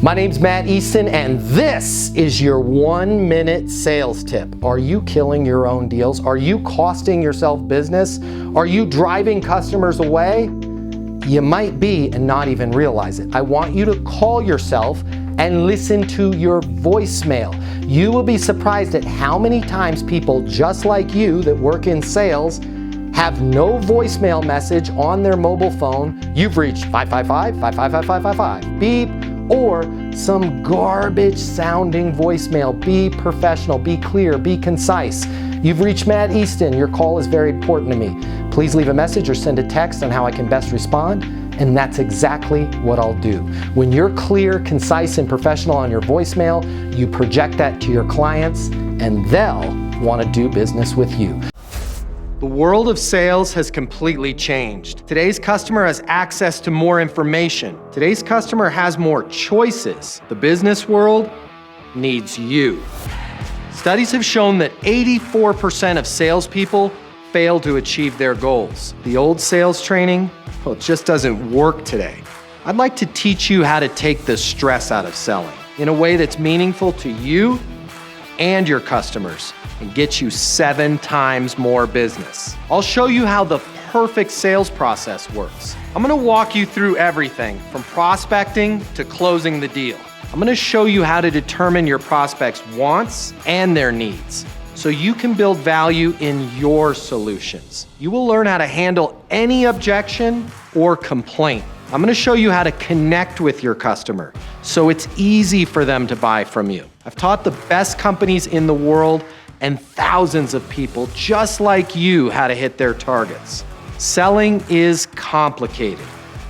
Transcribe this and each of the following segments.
My name's Matt Easton, and this is your 1-minute sales tip. Are you killing your own deals? Are you costing yourself business? Are you driving customers away? You might be and not even realize it. I want you to call yourself and listen to your voicemail. You will be surprised at how many times people just like you that work in sales have no voicemail message on their mobile phone. You've reached 555-555-555, beep, or some garbage sounding voicemail. Be professional, be clear, be concise. You've reached Matt Easton. Your call is very important to me. Please leave a message or send a text on how I can best respond, and that's exactly what I'll do. When you're clear, concise, and professional on your voicemail, you project that to your clients, and they'll want to do business with you. The world of sales has completely changed. Today's customer has access to more information. Today's customer has more choices. The business world needs you. Studies have shown that 84% of salespeople fail to achieve their goals. The old sales training, well, it just doesn't work today. I'd like to teach you how to take the stress out of selling in a way that's meaningful to you and your customers and get you 7 times more business. I'll show you how the perfect sales process works. I'm gonna walk you through everything from prospecting to closing the deal. I'm gonna show you how to determine your prospects' wants and their needs so you can build value in your solutions. You will learn how to handle any objection or complaint. I'm gonna show you how to connect with your customer so it's easy for them to buy from you. I've taught the best companies in the world and thousands of people just like you how to hit their targets. Selling is complicated.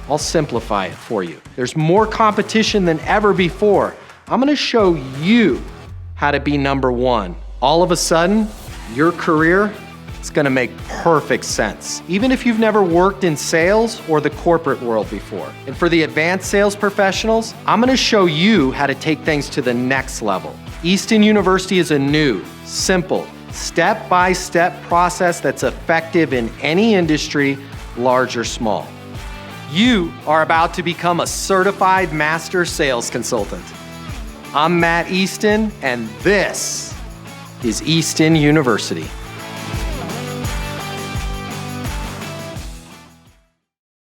I'll simplify it for you. There's more competition than ever before. I'm gonna show you how to be number one. All of a sudden, your career is gonna make perfect sense, even if you've never worked in sales or the corporate world before. And for the advanced sales professionals, I'm gonna show you how to take things to the next level. Easton University is a new, simple, step-by-step process that's effective in any industry, large or small. You are about to become a certified master sales consultant. I'm Matt Easton, and this is Easton University.